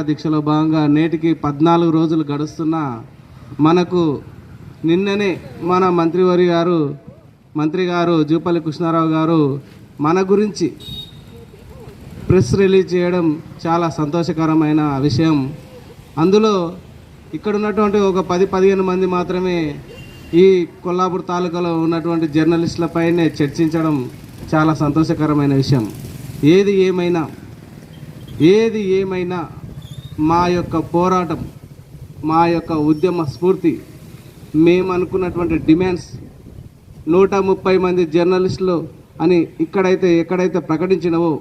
దీక్షలో భాగంగా నేటికి 14 రోజులు గడుస్తున్నా మనకు నిన్ననే మన మంత్రి గారు జూపల్లి కృష్ణారావు గారు మన గురించి ప్రెస్ రిలీజ్ చేయడం చాలా సంతోషకరమైన విషయం. అందులో ఇక్కడ ఉన్నటువంటి ఒక 10-15 మంది మాత్రమే ఈ కొల్లాపూర్ తాలూకాలో ఉన్నటువంటి జర్నలిస్టులపైనే చర్చించడం చాలా సంతోషకరమైన విషయం. ఏది ఏమైనా మా యొక్క పోరాటం, మా యొక్క ఉద్యమ స్ఫూర్తి, మేము అనుకున్నటువంటి డిమాండ్స్ 130 మంది జర్నలిస్టులు అని ఎక్కడైతే ప్రకటించినవో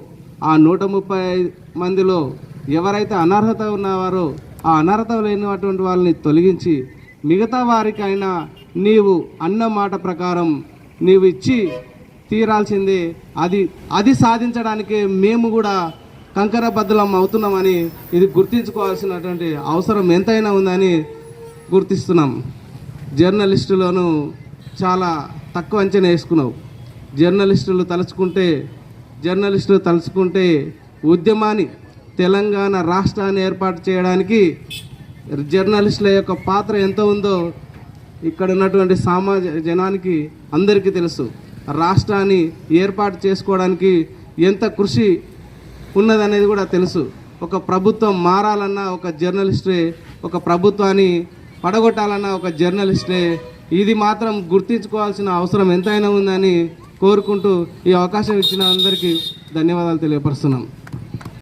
ఆ 130 మందిలో ఎవరైతే అనర్హత ఉన్నవారో ఆ అనర్హత లేనటువంటి వాళ్ళని తొలగించి మిగతా వారికైనా నీవు అన్న మాట ప్రకారం నీవు ఇచ్చి తీరాల్సిందే. అది సాధించడానికి మేము కూడా కంకరబద్ధలం అవుతున్నామని ఇది గుర్తించుకోవాల్సినటువంటి అవసరం ఎంతైనా ఉందని గుర్తిస్తున్నాం. జర్నలిస్టులను చాలా తక్కువ అంచనా వేసుకున్నావు. జర్నలిస్టులు తలుచుకుంటే ఉద్యమాన్ని తెలంగాణ రాష్ట్రాన్ని ఏర్పాటు చేయడానికి జర్నలిస్టుల యొక్క పాత్ర ఎంత ఉందో ఇక్కడ ఉన్నటువంటి జనానికి అందరికీ తెలుసు. రాష్ట్రాన్ని ఏర్పాటు చేసుకోవడానికి ఎంత కృషి ఉన్నదనేది కూడా తెలుసు. ఒక ప్రభుత్వం మారాలన్నా ఒక జర్నలిస్టే, ఒక ప్రభుత్వాన్ని పడగొట్టాలన్నా ఒక జర్నలిస్టే. ఇది మాత్రం గుర్తించుకోవాల్సిన అవసరం ఎంతైనా ఉందని కోరుకుంటూ ఈ అవకాశం ఇచ్చిన అందరికీ ధన్యవాదాలు తెలియపరుస్తున్నాం.